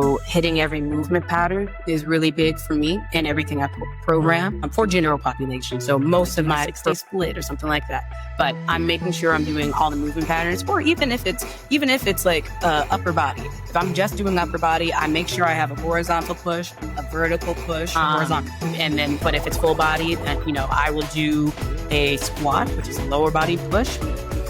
So hitting every movement pattern is really big for me and everything I program for general population. So most of my stay split or something like that. But I'm making sure I'm doing all the movement patterns, or even if it's like upper body. If I'm just doing upper body, I make sure I have a horizontal push, a vertical push, horizontal. And then, but if it's full body, then, I will do a squat, which is a lower body push.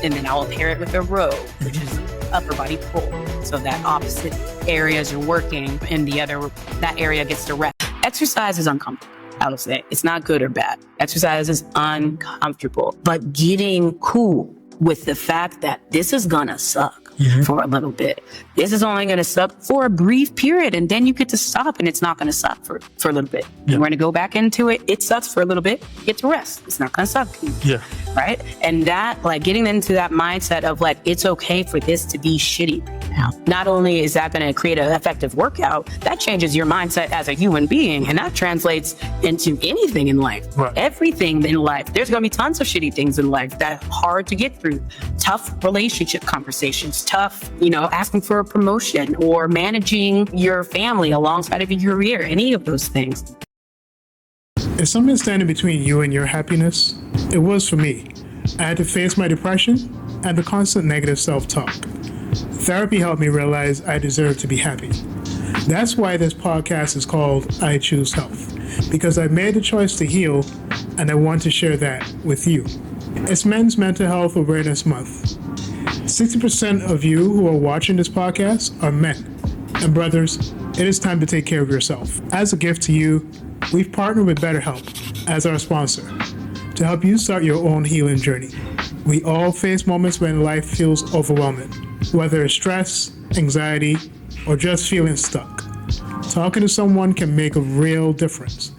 And then I will pair it with a row, which is upper body pull. So that opposite areas you're working and that area gets to rest. Exercise is uncomfortable, I would say. It's not good or bad. Exercise is uncomfortable, but getting cool with the fact that this is gonna suck for a little bit. This is only gonna suck for a brief period, and then you get to stop and it's not gonna suck for a little bit. Yeah. We're gonna go back into it. It sucks for a little bit. Get to rest. It's not gonna suck. Yeah. Right? And that, like, getting into that mindset of like, it's okay for this to be shitty now. Not only is that gonna create an effective workout, that changes your mindset as a human being, and that translates into anything in life. Right. Everything in life. There's gonna be tons of shitty things in life that are hard to get through. Tough relationship conversations, tough, asking for a promotion or managing your family alongside of your career, any of those things. If something standing between you and your happiness, it was for me. I had to face my depression and the constant negative self-talk. Therapy helped me realize I deserve to be happy. That's why this podcast is called I Choose Health, because I made the choice to heal and I want to share that with you. It's Men's Mental Health Awareness Month. 60% of you who are watching this podcast are men. And brothers, it is time to take care of yourself. As a gift to you, we've partnered with BetterHelp as our sponsor to help you start your own healing journey. We all face moments when life feels overwhelming, whether it's stress, anxiety, or just feeling stuck. Talking to someone can make a real difference.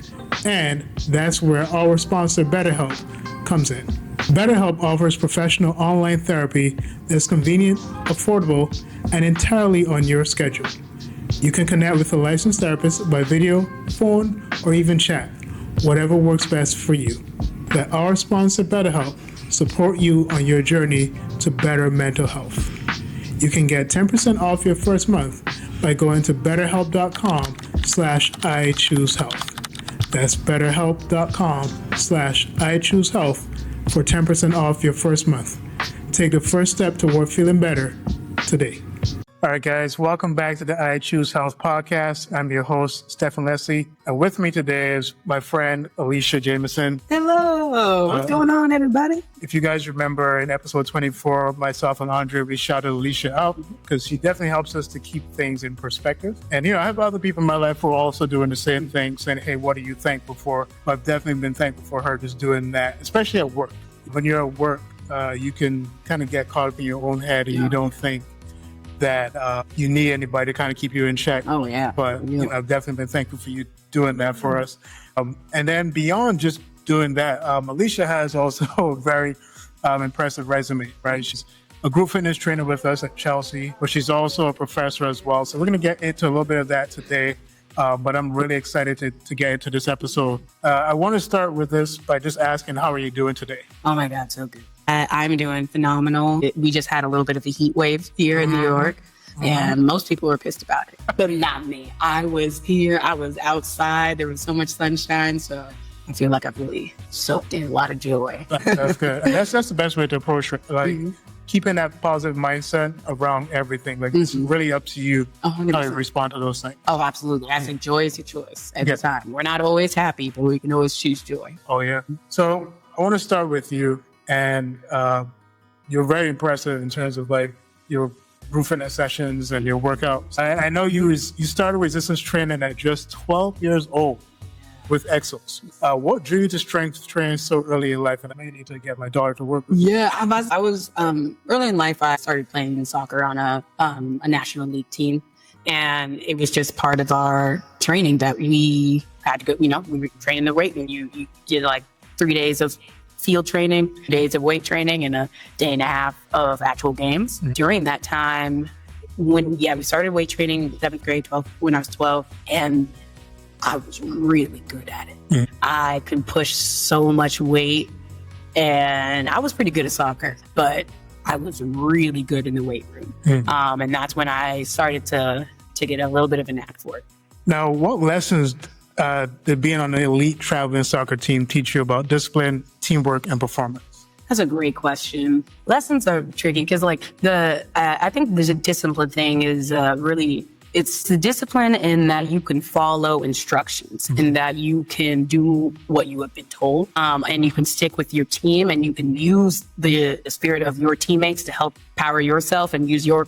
And that's where our sponsor, BetterHelp, comes in. BetterHelp offers professional online therapy that's convenient, affordable, and entirely on your schedule. You can connect with a licensed therapist by video, phone, or even chat, whatever works best for you. Let our sponsor, BetterHelp, support you on your journey to better mental health. You can get 10% off your first month by going to betterhelp.com/iChooseHealth. That's betterhelp.com/iChooseHealth for 10% off your first month. Take the first step toward feeling better today. All right, guys, welcome back to the I Choose Health podcast. I'm your host, Stephen Leslie, and with me today is my friend, Alicia Jamison. Hello. What's going on, everybody? If you guys remember in episode 24, myself and Andre, we shouted Alicia out because she definitely helps us to keep things in perspective. And, I have other people in my life who are also doing the same thing, saying, hey, what are you thankful for? I've definitely been thankful for her just doing that, especially at work. When you're at work, you can kind of get caught up in your own head and you don't think that you need anybody to kind of keep you in check. Oh, yeah. But I've definitely been thankful for you doing that for us. And then beyond just doing that, Alicia has also a very impressive resume, right? She's a group fitness trainer with us at Chelsea, but she's also a professor as well. So we're going to get into a little bit of that today. But I'm really excited to get into this episode. I want to start with this by just asking, how are you doing today? Oh my God, so good. I'm doing phenomenal. We just had a little bit of a heat wave here in New York, and most people were pissed about it, but not me. I was here, I was outside, there was so much sunshine, so I feel like I've really soaked in a lot of joy. That's good. And that's the best way to approach it. Like, keeping that positive mindset around everything. Like, it's really up to you 100%. how you respond to those things. Oh, absolutely. I think joy is your choice at the time. We're not always happy, but we can always choose joy. Oh, yeah. So I want to start with you. And you're very impressive in terms of like your group fitness sessions and your workouts. I know you started resistance training at just 12 years old with Exos. What drew you to strength training so early in life? And I may need to get my daughter to work with you. Yeah, I was early in life. I started playing soccer on a national league team, and it was just part of our training that we had to go. We were training the weight, and you did like 3 days of field training, days of weight training, and a day and a half of actual games. During that time, we started weight training 7th grade, when I was 12, and I was really good at it. I could push so much weight, and I was pretty good at soccer, but I was really good in the weight room. And that's when I started to to get a little bit of a knack for it. Now, what lessons did being on an elite traveling soccer team teach you about discipline, teamwork, and performance? That's a great question. Lessons are tricky because, like, I think the discipline thing is really, it's the discipline in that you can follow instructions and that you can do what you have been told, and you can stick with your team and you can use the spirit of your teammates to help power yourself and use your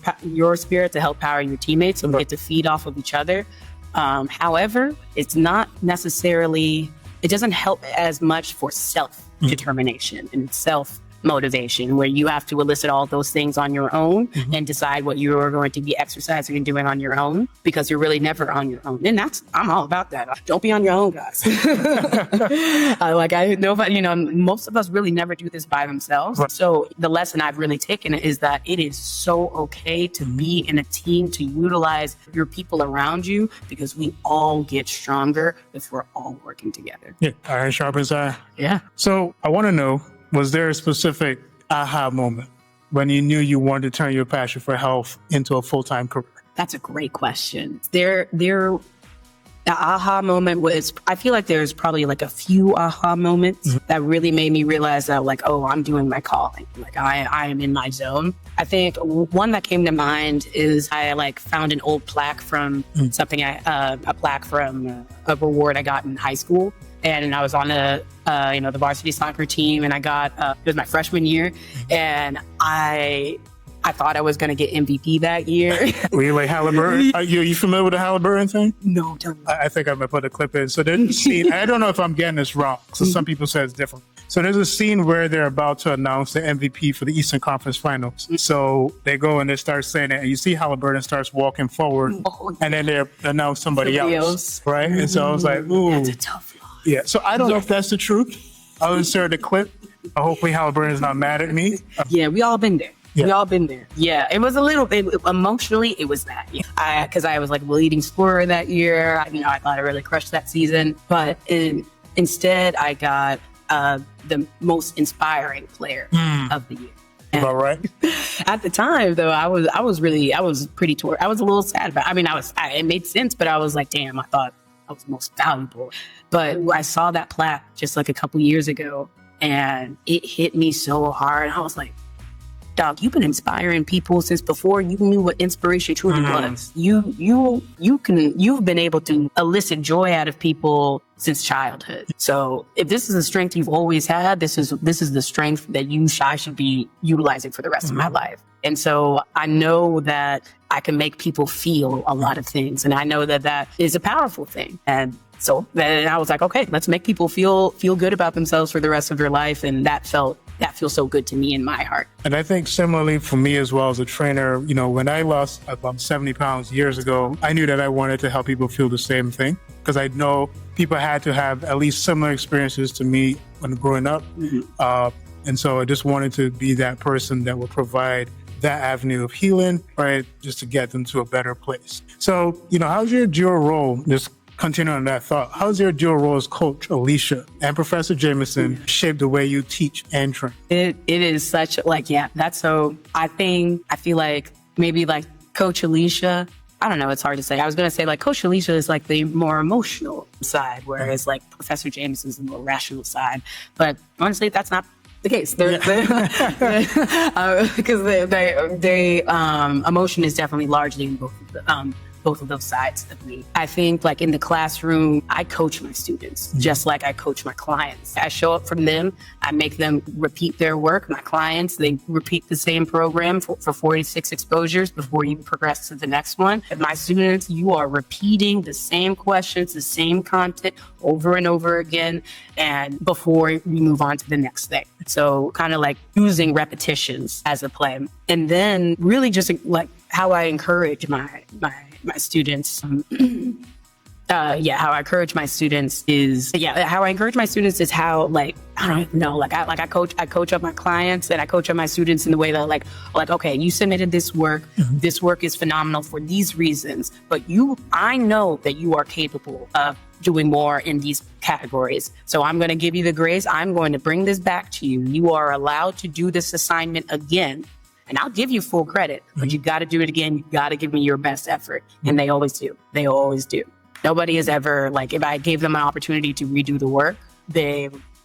spirit to help power your teammates and get to feed off of each other. However, it's not necessarily, it doesn't help as much for self-determination and self-motivation, where you have to elicit all those things on your own and decide what you're going to be exercising and doing on your own, because you're really never on your own. And I'm all about that. Don't be on your own, guys. Nobody, most of us really never do this by themselves. Right. So the lesson I've really taken is that it is so okay to be in a team, to utilize your people around you, because we all get stronger if we're all working together. Yeah, iron sharpens iron. Yeah. So I want to know, was there a specific aha moment when you knew you wanted to turn your passion for health into a full-time career? That's a great question. The aha moment was, I feel like there's probably like a few aha moments that really made me realize that, like, oh, I'm doing my calling. Like I am in my zone. I think one that came to mind is I found an old plaque from a plaque from a reward I got in high school. And I was on the varsity soccer team, and I got, it was my freshman year, and I thought I was going to get MVP that year. Were you like Halliburton? Are you familiar with the Halliburton thing? No, don't. I think I'm going to put a clip in. So there's a scene, I don't know if I'm getting this wrong, so some people say it's different. So there's a scene where they're about to announce the MVP for the Eastern Conference Finals. So they go and they start saying it, and you see Halliburton starts walking forward, and then they announce somebody else. Right? And so I was like, ooh. That's a tough line. Yeah, so I don't know if that's the truth. I'll insert the clip. Hopefully Halliburton's not mad at me. Yeah, we all been there. Yeah. We all been there. Yeah, it was a little bit, emotionally, it was that. Yeah. Because I was like the leading scorer that year. I thought I really crushed that season. But instead, I got the most inspiring player of the year. All right. At the time, though, I was pretty torn. I was a little sad about it. It made sense, but I was like, damn, I thought I was most valuable. But I saw that plaque just like a couple years ago, and it hit me so hard. I was like, dog, you've been inspiring people since before you knew what inspiration truly was. You've been able to elicit joy out of people since childhood. So if this is a strength you've always had, this is the strength that I should be utilizing for the rest of my life. And so I know that I can make people feel a lot of things, and I know that that is a powerful thing. And so then I was like, okay, let's make people feel good about themselves for the rest of their life. And that feels so good to me in my heart. And I think similarly for me as well as a trainer, when I lost about 70 pounds years ago, I knew that I wanted to help people feel the same thing, because I know people had to have at least similar experiences to me when growing up. And so I just wanted to be that person that would provide that avenue of healing, right, just to get them to a better place. So, how's your dual role, just continuing on that thought, how's your dual role as Coach Alicia and Professor Jamison shape the way you teach and train? It is such, that's so, I feel like maybe like Coach Alicia, I don't know, it's hard to say. I was going to say like Coach Alicia is like the more emotional side, whereas like Professor Jamison is the more rational side. But honestly, that's not the case. Because emotion is definitely largely in both of those sides of me. I think like in the classroom, I coach my students just like I coach my clients. I show up for them. I make them repeat their work. My clients, they repeat the same program for 46 exposures before you progress to the next one. And my students, you are repeating the same questions, the same content over and over again, and before we move on to the next thing. So kind of like using repetitions as a play. And then really just like how I encourage my students. How I encourage my students is how like, I don't even know, like I coach up my clients and I coach up my students in the way that like, okay, you submitted this work. This work is phenomenal for these reasons, but I know that you are capable of doing more in these categories. So I'm going to give you the grace. I'm going to bring this back to you. You are allowed to do this assignment again. And I'll give you full credit, but you got to do it again. You got to give me your best effort. And they always do. They always do. Nobody has ever, like, if I gave them an opportunity to redo the work,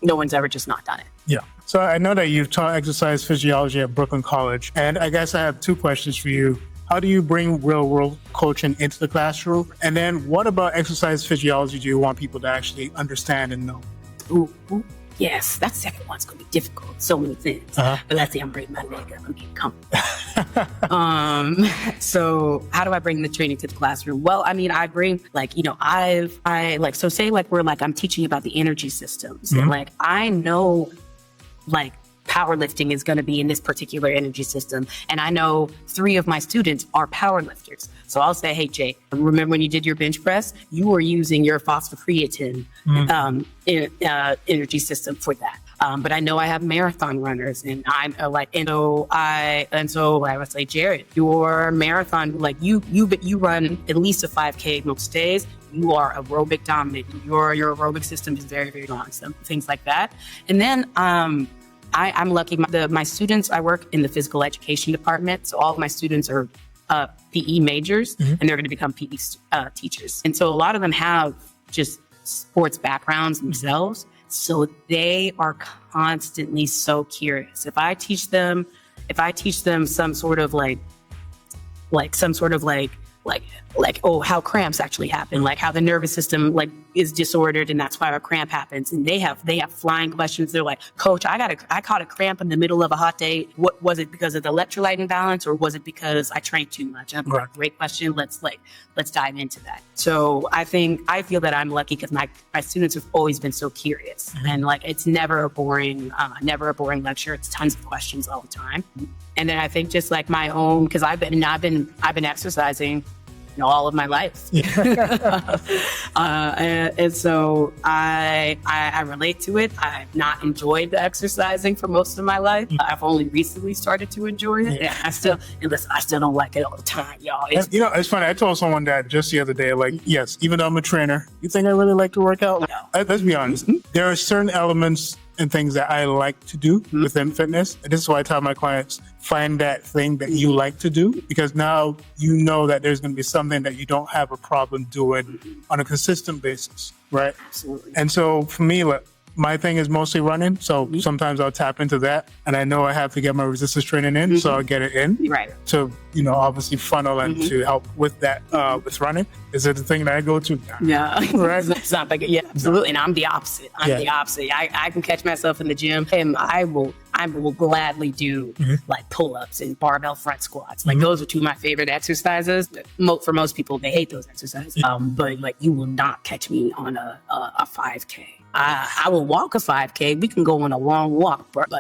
no one's ever just not done it. Yeah. So I know that you've taught exercise physiology at Brooklyn College, and I guess I have two questions for you. How do you bring real-world coaching into the classroom? And then what about exercise physiology do you want people to actually understand and know? Ooh. Yes, that second one's going to be difficult. So many things. But let's say I'm breaking my leg up. I'm getting comfortable. So how do I bring the training to the classroom? Well, I mean, I bring so say like I'm teaching about the energy systems. And like, I know like powerlifting is going to be in this particular energy system. And I know 3 of my students are powerlifters. So I'll say, hey, Jay, remember when you did your bench press, you were using your phosphocreatine energy system for that. But I know I have marathon runners, and I'm so I would say, Jared, your marathon, like you run at least a 5K most days. You are aerobic dominant. Your aerobic system is very, very long. So things like that. And then, I'm lucky. My students, I work in the physical education department. So all of my students are PE majors, and they're going to become PE teachers. And so a lot of them have just sports backgrounds themselves. So they are constantly so curious. If I teach them some sort of how cramps actually happen, like how the nervous system is disordered, and that's why a cramp happens. And they have flying questions. They're like, Coach, I caught a cramp in the middle of a hot day. What was it, because of the electrolyte imbalance, or was it because I trained too much? And I'm like, great question. Let's dive into that. So I feel that I'm lucky because my students have always been so curious, and like it's never a boring lecture. It's tons of questions all the time. And then I think just like my own, because I've been exercising all of my life. And so I relate to it. I've not enjoyed the exercising for most of my life. I've only recently started to enjoy it. And I still don't like it all the time, y'all. It's funny. I told someone that just the other day, like, yes, even though I'm a trainer, you think I really like to work out? No. Let's be honest. There are certain elements and things that I like to do within fitness. And this is why I tell my clients, find that thing that you like to do, because now you know that there's going to be something that you don't have a problem doing on a consistent basis, right? Absolutely. And so for me, my thing is mostly running. So sometimes I'll tap into that, and I know I have to get my resistance training in, so I'll get it in. Right. To, obviously funnel and to help with that, with running. Is it the thing that I go to? Yeah. Right. It's not like, yeah, absolutely. And I'm the opposite. The opposite. I can catch myself in the gym, and I will gladly do like pull-ups and barbell front squats. Like those are 2 of my favorite exercises. For most people, they hate those exercises. But like, you will not catch me on a 5K. I will walk a 5K. We can go on a long walk, but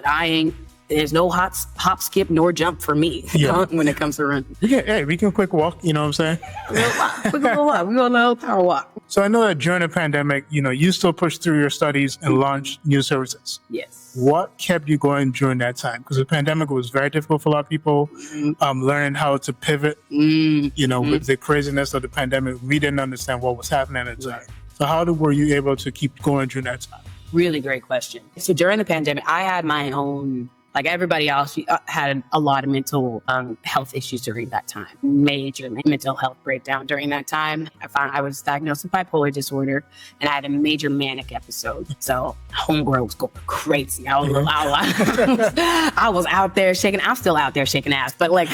there's no hop, skip, nor jump for me when it comes to running. Yeah, we can quick walk, you know what I'm saying? We're going to walk. We're going to little power walk. So I know that during the pandemic, you still pushed through your studies and launched new services. Yes. What kept you going during that time? Because the pandemic was very difficult for a lot of people. Learning how to pivot, with the craziness of the pandemic, we didn't understand what was happening at the time. So how were you able to keep going during that time? Really great question. So during the pandemic, I had my own, like everybody else, had a lot of mental health issues during that time. Major mental health breakdown during that time. I was diagnosed with bipolar disorder, and I had a major manic episode. So homegirl was going crazy. I was out there shaking. I'm still out there shaking ass, but like,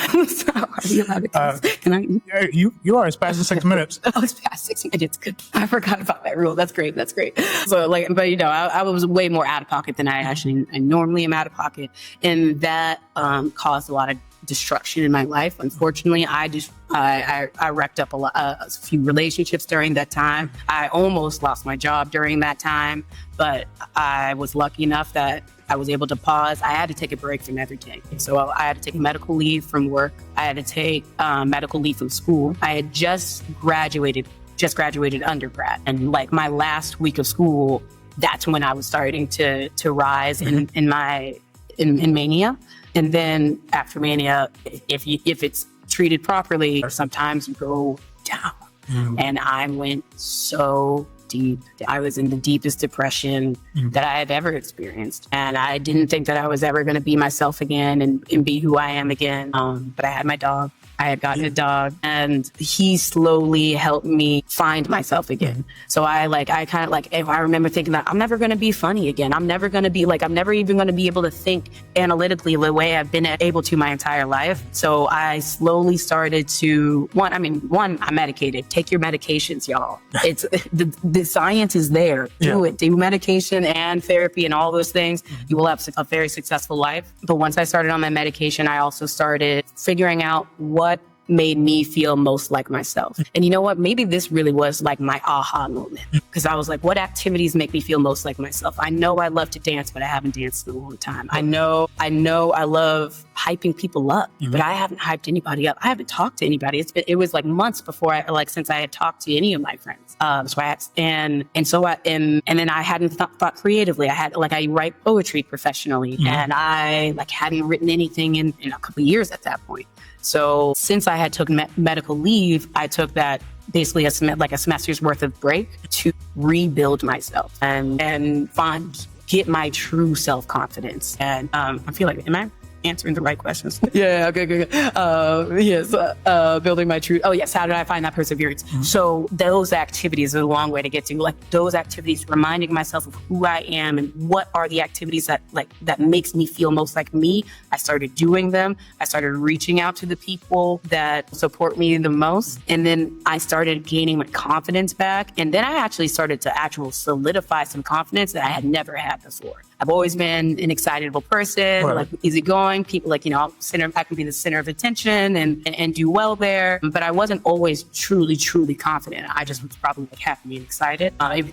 you are. It's past the 6 minutes. Oh, it's past 6 minutes. Good. I forgot about that rule. That's great. So like, but I was way more out of pocket than I normally am out of pocket. And that caused a lot of destruction in my life. Unfortunately, I wrecked up a few relationships during that time. I almost lost my job during that time, but I was lucky enough that I was able to pause. I had to take a break from everything. So I had to take medical leave from work. I had to take medical leave from school. I had just graduated undergrad. And like my last week of school, that's when I was starting to rise in mania. And then after mania, if it's treated properly, sometimes you go down. And I went so deep. I was in the deepest depression that I had ever experienced. And I didn't think that I was ever going to be myself again and be who I am again. But I had my dog. I had gotten a dog, and he slowly helped me find myself again. So I remember thinking that I'm never going to be funny again. I'm never going to be I'm never even going to be able to think analytically the way I've been able to my entire life. So I slowly started to, I'm medicated. Take your medications, y'all. It's the science is there. Do it. Do medication and therapy and all those things. You will have a very successful life. But once I started on my medication, I also started figuring out what made me feel most like myself. And you know what? Maybe this really was like my aha moment, because I was like, what activities make me feel most like myself? I know I love to dance, but I haven't danced in a long time. I know I love hyping people up, but I haven't hyped anybody up. I haven't talked to anybody. It was like months before since I had talked to any of my friends. And then I hadn't thought creatively. I write poetry professionally, and I hadn't written anything in a couple of years at that point. So since I had took medical leave, I took that basically a semester's worth of break to rebuild myself and get my true self-confidence. And I feel like, am I answering the right questions? Yeah, okay, good. Yes, building my true. Oh yes, how did I find that perseverance? So those activities are a long way to get to. Those activities, reminding myself of who I am and what are the activities that makes me feel most like me. I started doing them. I started reaching out to the people that support me the most, and then I started gaining my confidence back. And then I actually started to solidify some confidence that I had never had before. I've always been an excitable person, easygoing. People I can be the center of attention and do well there. But I wasn't always truly, truly confident. I just was probably happy and excited.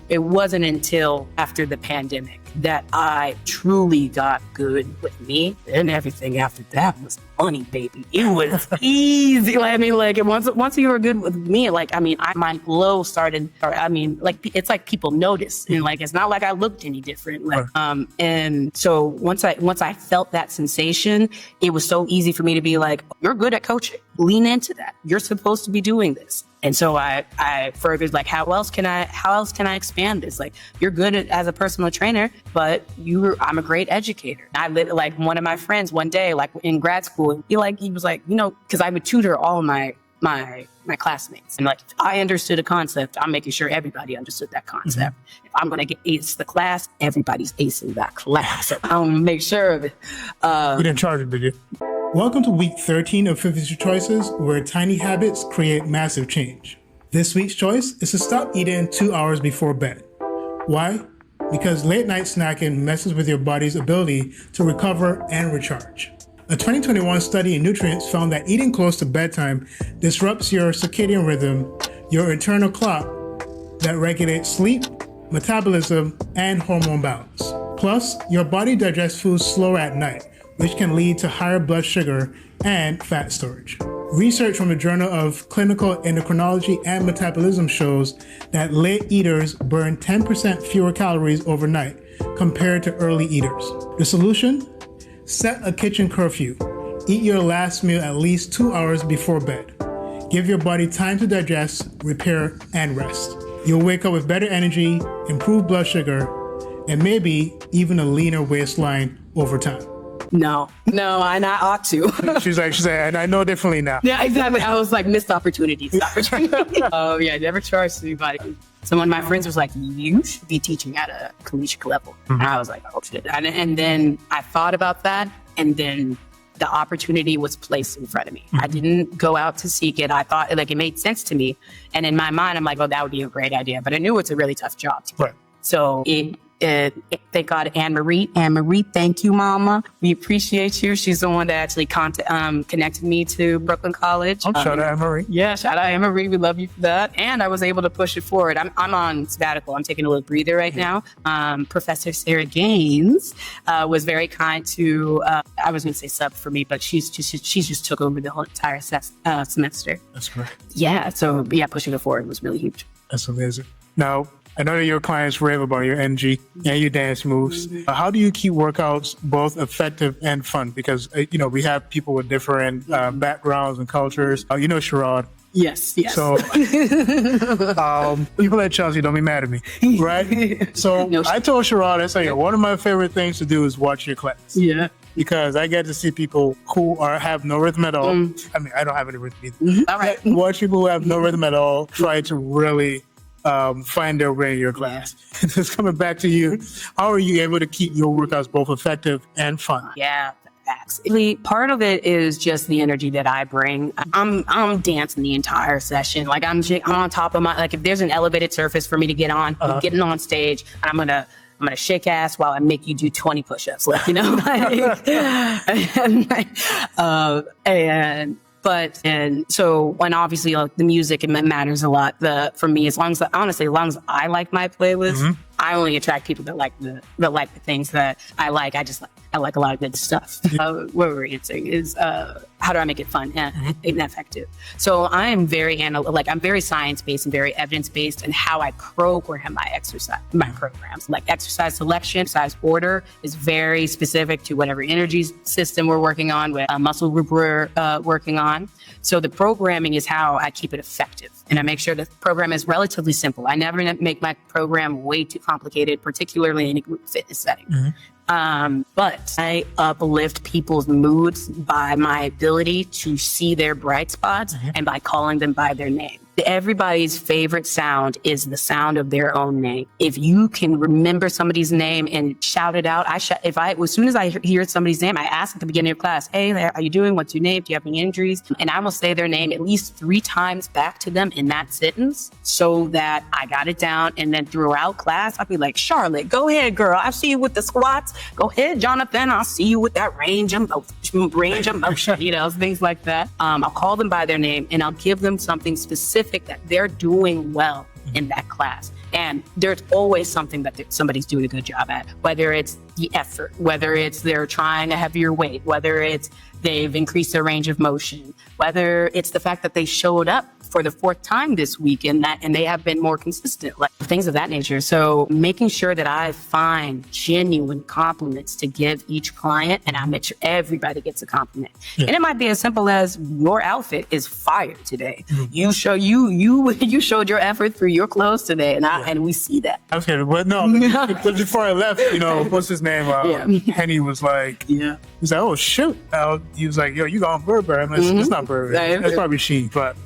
It wasn't until after the pandemic that I truly got good with me, and everything after that was money, baby. It was easy. Once you were good with me, my glow started. It's like people notice, and it's not like I looked any different. And so once I felt that sensation, it was so easy for me to be like, you're good at coaching. Lean into that. You're supposed to be doing this. And so I furthered how else can I expand this? You're good as a personal trainer, but I'm a great educator. I one of my friends one day, in grad school, he was because I would tutor all my classmates. And I understood a concept, I'm making sure everybody understood that concept. If I'm going to get ace the class, everybody's acing that class. So I'm going to make sure of it. You didn't charge it, did you? Welcome to week 13 of 52 Choices, where tiny habits create massive change. This week's choice is to stop eating 2 hours before bed. Why? Because late night snacking messes with your body's ability to recover and recharge. A 2021 study in nutrients found that eating close to bedtime disrupts your circadian rhythm, your internal clock that regulates sleep, metabolism, and hormone balance. Plus, your body digests food slower at night, which can lead to higher blood sugar and fat storage. Research from the Journal of Clinical Endocrinology and Metabolism shows that late eaters burn 10% fewer calories overnight compared to early eaters. The solution? Set a kitchen curfew. Eat your last meal at least 2 hours before bed. Give your body time to digest, repair, and rest. You'll wake up with better energy, improved blood sugar, and maybe even a leaner waistline over time. No, and I ought to. She's like, and I know differently now. Yeah, exactly. I was missed opportunities. Oh, yeah, never charged anybody. So one of my friends was like, you should be teaching at a collegiate level. And I was like, oh, shit. And then I thought about that, and then the opportunity was placed in front of me. I didn't go out to seek it. I thought it made sense to me. And in my mind, I'm like, oh, that would be a great idea. But I knew it's a really tough job to get. Right. So thank God, Anne-Marie, thank you, Mama. We appreciate you. She's the one that actually connected me to Brooklyn College. Shout out Anne-Marie. Yeah, shout out Anne-Marie. We love you for that. And I was able to push it forward. I'm on sabbatical. I'm taking a little breather right now. Professor Sarah Gaines was very kind to, I was going to say sub for me, but she just took over the whole entire semester. That's great. Yeah, so pushing it forward was really huge. That's amazing. Now, I know that your clients rave about your energy and your dance moves. How do you keep workouts both effective and fun? Because, we have people with different backgrounds and cultures. Sherrod, Yes. So people at Chelsea, don't be mad at me, right? So No, I told Sherrod, I said, one of my favorite things to do is watch your class. Yeah. Because I get to see people who have no rhythm at all. I mean, I don't have any rhythm either. All right. Watch people who have no rhythm at all try to really find their way in your class. Just coming back to you, how are you able to keep your workouts both effective and fun? Yeah. Actually, part of it is just the energy that I bring. I'm dancing the entire session. Like I'm on top of like if there's an elevated surface for me to get on, I'm getting on stage, and I'm gonna shake ass while I make you do 20 push-ups, like, you know, and so when obviously like the music, it matters a lot. For me, as long as I like my playlist, I only attract people that like the things that I like. I like a lot of good stuff. What we're answering is how do I make it fun and effective? So I am I'm very science-based and very evidence-based in how I program my programs. Like exercise selection, exercise order is very specific to whatever energy system we're working on, what muscle group we're working on. So the programming is how I keep it effective. And I make sure the program is relatively simple. I never make my program way too complicated, particularly in a group fitness setting. But I uplift people's moods by my ability to see their bright spots and by calling them by their name. Everybody's favorite sound is the sound of their own name. If you can remember somebody's name and shout it out, as soon as I hear somebody's name, I ask at the beginning of class, "Hey, how are you doing? What's your name? Do you have any injuries?" And I will say their name at least 3 times back to them in that sentence so that I got it down. And then throughout class, I'll be like, "Charlotte, go ahead, girl. I see you with the squats. Go ahead, Jonathan. I'll see you with that range of motion," you know, things like that. I'll call them by their name and I'll give them something specific that they're doing well in that class. And there's always something that somebody's doing a good job at, whether it's the effort, whether it's they're trying a heavier weight, whether it's they've increased their range of motion, whether it's the fact that they showed up for the 4th time this week and they have been more consistent, like things of that nature. So making sure that I find genuine compliments to give each client, and I make sure everybody gets a compliment. Yeah. And it might be as simple as your outfit is fire today. You showed your effort through your clothes today, and we see that. Okay, but no, but before I left, you know, what's his name? Henny was like, he's like, "Oh shoot!" He was like, "Yo, you going Burberry?" I'm like, "It's not Burberry. That's probably Shein." But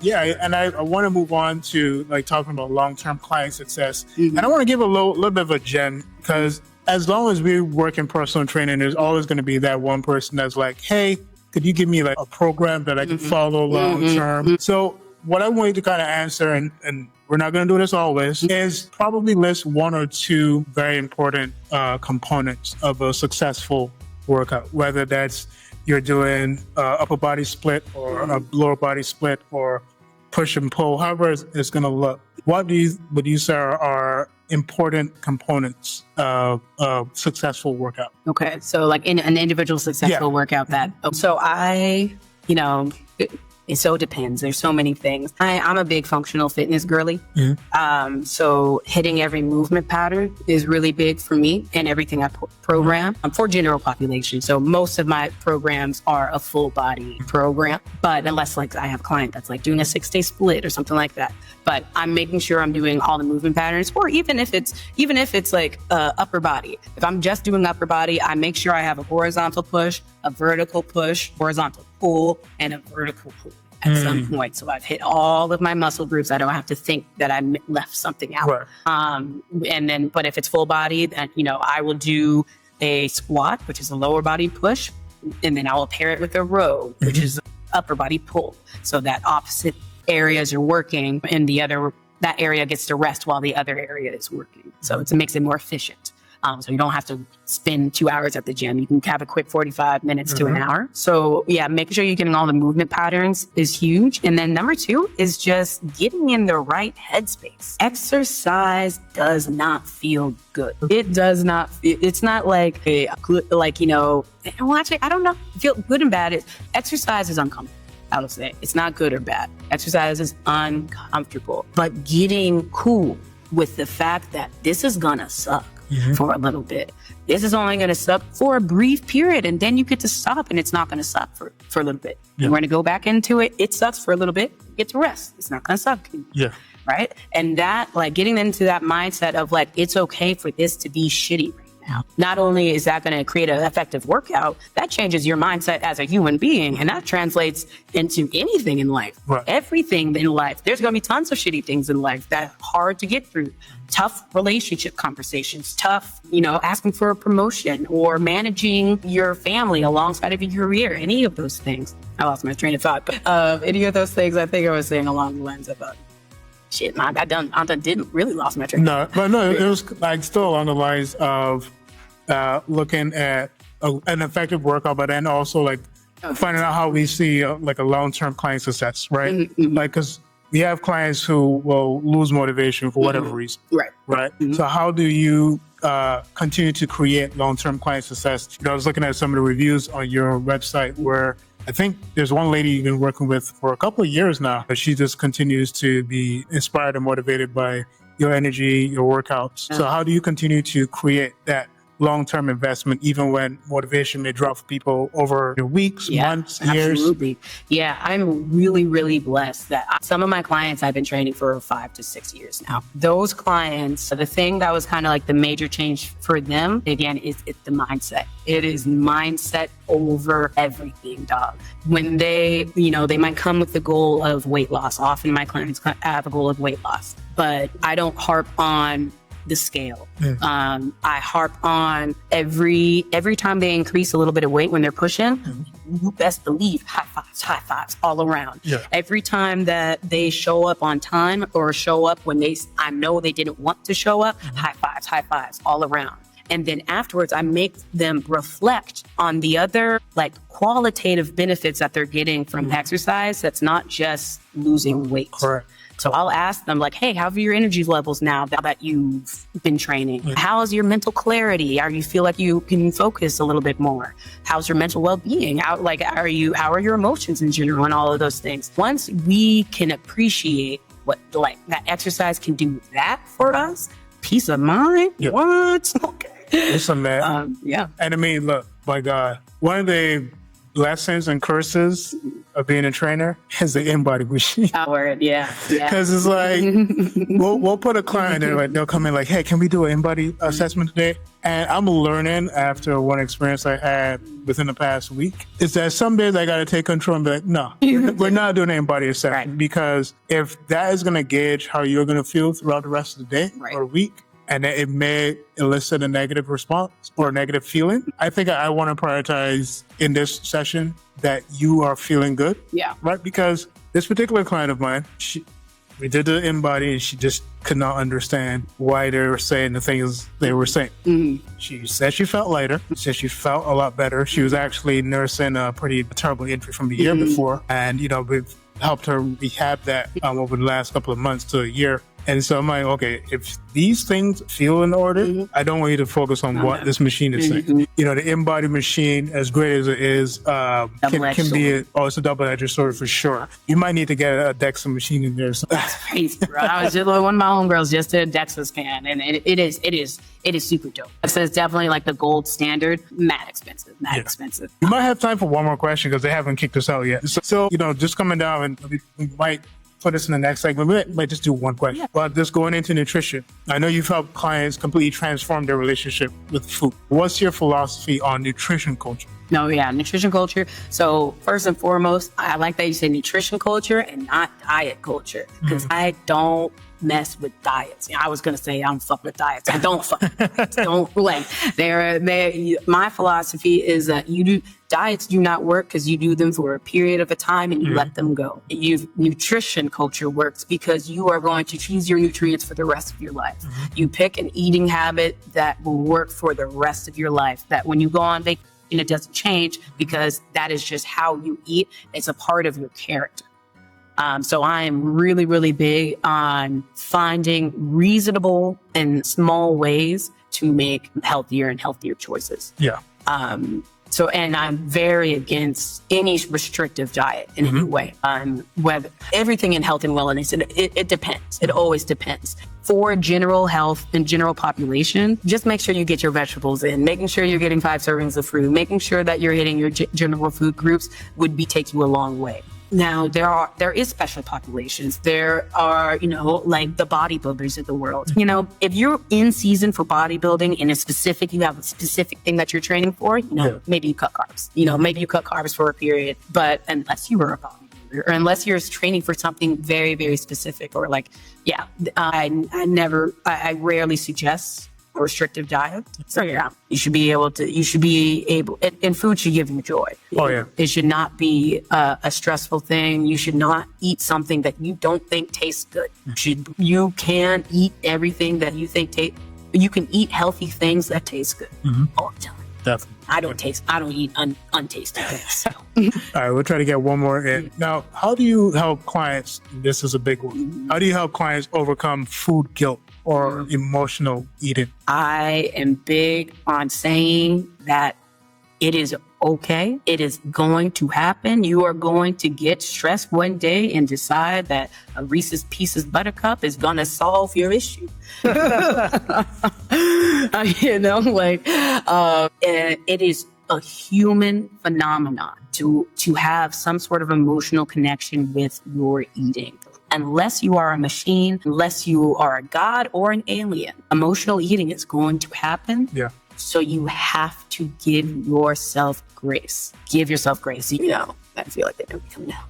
yeah, and I want to move on to like talking about long-term client success, and I want to give a little bit of a gem, because as long as we work in personal training, there's always going to be that one person that's like, "Hey, could you give me like a program that I can follow long-term?" So what I want you to kind of answer, and we're not going to do this always, is probably list 1 or 2 very important components of a successful workout, whether that's you're doing upper body split or a lower body split or push and pull, however it's going to look. What would you say are important components of a successful workout? Okay, so like in an individual successful workout it so depends. There's so many things. I'm a big functional fitness girly. So hitting every movement pattern is really big for me and everything I program. I'm for general population. So most of my programs are a full body program, but unless like I have a client that's like doing a 6-day split or something like that. But I'm making sure I'm doing all the movement patterns, or even if it's like upper body. If I'm just doing upper body, I make sure I have a horizontal push, a vertical push, horizontal pull, and a vertical pull at some point. So I've hit all of my muscle groups. I don't have to think that I left something out. Right. But if it's full body, then, I will do a squat, which is a lower body push. And then I will pair it with a row, which is upper body pull. So that opposite areas are working and that area gets to rest while the other area is working. So it makes it more efficient. So you don't have to spend 2 hours at the gym. You can have a quick 45 minutes to an hour. So yeah, making sure you're getting all the movement patterns is huge. And then number 2 is just getting in the right headspace. Exercise does not feel good. It does not feel, it's not like a good, actually, I don't know. Feel good and bad. Exercise is uncomfortable. I would say it's not good or bad. Exercise is uncomfortable, but getting cool with the fact that this is gonna suck. for a little bit. This is only going to suck for a brief period, and then you get to stop, and it's not going to suck for a little bit. We're going to go back into it. It sucks for a little bit. Get to rest. It's not going to suck. Yeah. Right. And that, like, getting into that mindset of like, it's okay for this to be shitty right now. Not only is that going to create an effective workout, that changes your mindset as a human being. And that translates into anything in life, everything in life. There's going to be tons of shitty things in life that are hard to get through. Tough relationship conversations, tough, asking for a promotion or managing your family alongside of your career, any of those things. I lost my train of thought, but any of those things, I think I was saying along the lines of, shit, I didn't really lost my train. No, but no, it was like still along the lines of looking at an effective workout, but then also like finding out how we see like a long-term client success, right? Like, because we have clients who will lose motivation for whatever reason, right? So how do you continue to create long-term client success? I was looking at some of the reviews on your website where I think there's one lady you've been working with for a couple of years now, but she just continues to be inspired and motivated by your energy, your workouts. So how do you continue to create that long-term investment, even when motivation may drop for people over weeks, months, years? Absolutely. Yeah, I'm really, really blessed that some of my clients I've been training for 5 to 6 years now. Those clients, the thing that was kind of like the major change for them, again, is it's the mindset. It is mindset over everything, dog. When they might come with the goal of weight loss. Often my clients have a goal of weight loss, but I don't harp on the scale. I harp on every time they increase a little bit of weight when they're pushing, you best believe high fives all around. Every time that they show up on time or show up when I know they didn't want to show up, high fives all around. And then afterwards, I make them reflect on the other like qualitative benefits that they're getting from exercise. That's not just losing weight. Correct. So I'll ask them like, hey, how are your energy levels now that you've been training? How's your mental clarity? You feel like you can focus a little bit more? How's your mental well-being? How are your emotions in general and all of those things? Once we can appreciate what like that exercise can do that for us, peace of mind. What? Okay. Listen, man. And I mean, look, my God, one of the blessings and curses of being a trainer is the in-body machine. Because it's like, we'll put a client there, like they'll come in like, hey, can we do an in-body assessment today? And I'm learning after one experience I had within the past week is that some days I got to take control and be like, no, we're not doing an in-body assessment. Because if that is going to gauge how you're going to feel throughout the rest of the day or week, and it may elicit a negative response or a negative feeling, I think I want to prioritize in this session that you are feeling good. Right? Because this particular client of mine, we did the in-body and she just could not understand why they were saying the things they were saying. She said she felt lighter. She said she felt a lot better. She was actually nursing a pretty terrible injury from the year before. And, we've helped her rehab that over the last couple of months to a year. And so I'm like, okay, if these things feel in order, I don't want you to focus on what this machine is saying. The in-body machine, as great as it is, can be it's a double-edged sword for sure. You might need to get a DEXA machine in there. That's crazy, bro. I was just one of my homegirls just did a DEXA scan, and it is super dope. So it's definitely like the gold standard. Mad expensive. You might have time for one more question because they haven't kicked us out yet. So just coming down, and we might put this in the next segment. We might just do one question. But just going into nutrition, I know you've helped clients completely transform their relationship with food. What's your philosophy on nutrition culture? Nutrition culture. So first and foremost, I like that you say nutrition culture and not diet culture, because I don't mess with diets. I was going to say I don't fuck with diets. I don't fuck with diets. Don't like my philosophy is that diets do not work because you do them for a period of a time and you let them go. Nutrition culture works because you are going to choose your nutrients for the rest of your life. You pick an eating habit that will work for the rest of your life, that when you go on vacation, it doesn't change because that is just how you eat. It's a part of your character. So I am really, really big on finding reasonable and small ways to make healthier and healthier choices. So, and I'm very against any restrictive diet in any way. Whether everything in health and wellness, it depends. It always depends. For general health and general population, just make sure you get your vegetables in, making sure you're getting 5 servings of fruit, making sure that you're hitting your general food groups take you a long way. Now, there is special populations. There are, like the bodybuilders of the world. If you're in season for bodybuilding and you have a specific thing that you're training for, maybe you cut carbs. Maybe you cut carbs for a period. But unless you were a bodybuilder or unless you're training for something very, very specific or I rarely suggest a restrictive diet. So you should be able, and food should give you joy. Oh yeah. It should not be a stressful thing. You should not eat something that you don't think tastes good. You can eat everything that you think you can eat healthy things that taste good all the time. Definitely. I don't eat untasted things. So. All right, we'll try to get one more in. Now, how do you help clients? This is a big one. How do you help clients overcome food guilt or emotional eating? I am big on saying that it is okay. It is going to happen. You are going to get stressed one day and decide that a Reese's Pieces Buttercup is going to solve your issue. It is a human phenomenon to have some sort of emotional connection with your eating. Unless you are a machine, unless you are a god or an alien, emotional eating is going to happen. Yeah. So you have to give yourself grace. Give yourself grace. I feel like they don't come now.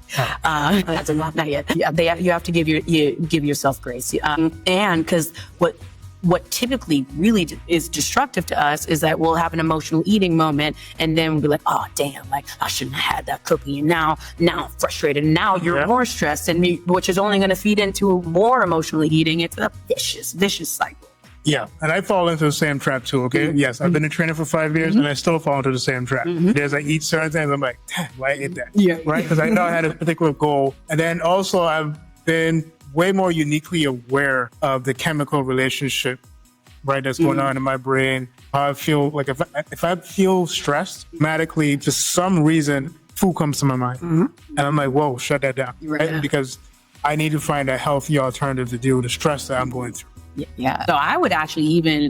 That's a lot, not yet. Yeah, you have to give yourself grace. And because what typically really is destructive to us is that we'll have an emotional eating moment and then we'll be like, oh, damn, I shouldn't have had that cookie. And now I'm frustrated. And now you're more stressed, which is only going to feed into more emotional eating. It's a vicious cycle. Yeah, and I fall into the same trap too, okay? Yes, I've been a trainer for 5 years and I still fall into the same trap. There's I eat certain things, I'm like, damn, why I ate that? Yeah. Right? Because I know I had a particular goal. And then also I've been way more uniquely aware of the chemical relationship, right, that's going on in my brain. I feel like if I feel stressed, automatically, for some reason, food comes to my mind. And I'm like, whoa, shut that down. Right? Because I need to find a healthy alternative to deal with the stress that I'm going through. Yeah. So I would actually even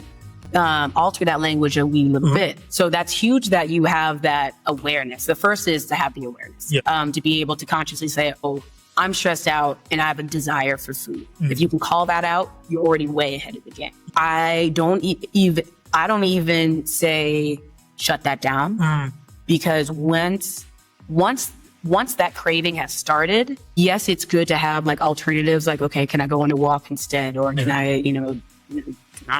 alter that language a wee little bit. So that's huge that you have that awareness. The first is to have the awareness, to be able to consciously say, oh, I'm stressed out and I have a desire for food. If you can call that out, you're already way ahead of the game. I don't even say shut that down because once that craving has started, yes, it's good to have alternatives. Okay, can I go on a walk instead? Or can I, I don't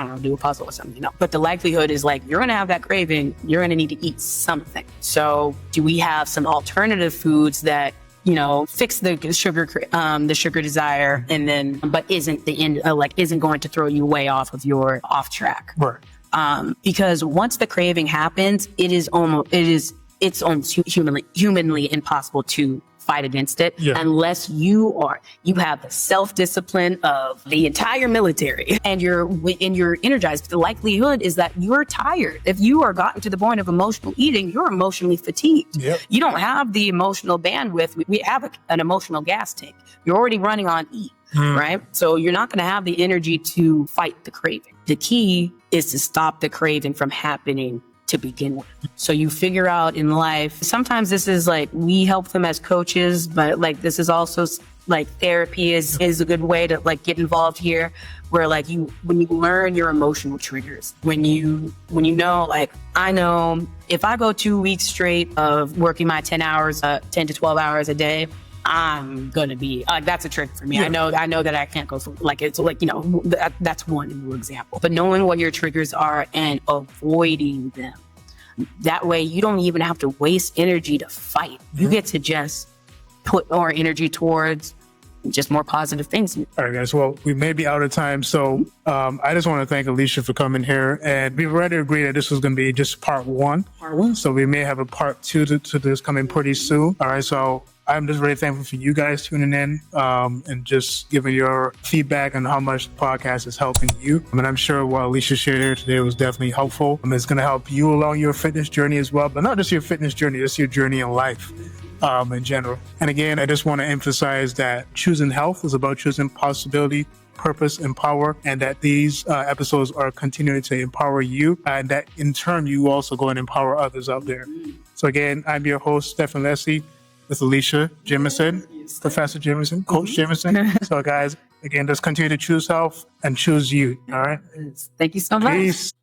know, do a puzzle or something. But the likelihood is you're going to have that craving. You're going to need to eat something. So do we have some alternative foods that, fix the sugar desire and then, but isn't the end, isn't going to throw you way off of your off track. Right. Because once the craving happens, it's almost humanly impossible to fight against it unless you have the self-discipline of the entire military and you're energized. The likelihood is that you're tired. If you are gotten to the point of emotional eating, you're emotionally fatigued. You don't have the emotional bandwidth. We have an emotional gas tank. You're already running on E, right? So you're not going to have the energy to fight the craving. The key is to stop the craving from happening to begin with. So you figure out in life, sometimes this is we help them as coaches, but this is also therapy is a good way to get involved here, where when you learn your emotional triggers, when you know, I know if I go 2 weeks straight of working my 10 to 12 hours a day, I'm gonna be that's a trick for me. I know that I can't go for that's one example. But knowing what your triggers are and avoiding them, that way you don't even have to waste energy to fight. You get to just put more energy towards just more positive things. All right, guys. Well, we may be out of time, so I just want to thank Alicia for coming here, and we've already agreed that this was going to be just part one. So we may have a part two to this coming pretty soon. All right, so I'm just really thankful for you guys tuning in and just giving your feedback on how much the podcast is helping you. And I'm sure what Alicia shared here today was definitely helpful. It's going to help you along your fitness journey as well, but not just your fitness journey, just your journey in life in general. And again, I just want to emphasize that choosing health is about choosing possibility, purpose, and power, and that these episodes are continuing to empower you, and that in turn you also go and empower others out there. So again, I'm your host, Stephen Leslie, with Alicia Jamison, Professor Jamison, Coach Jamison. So guys, again, just continue to choose health and choose you. All right. Thank you so much. Peace.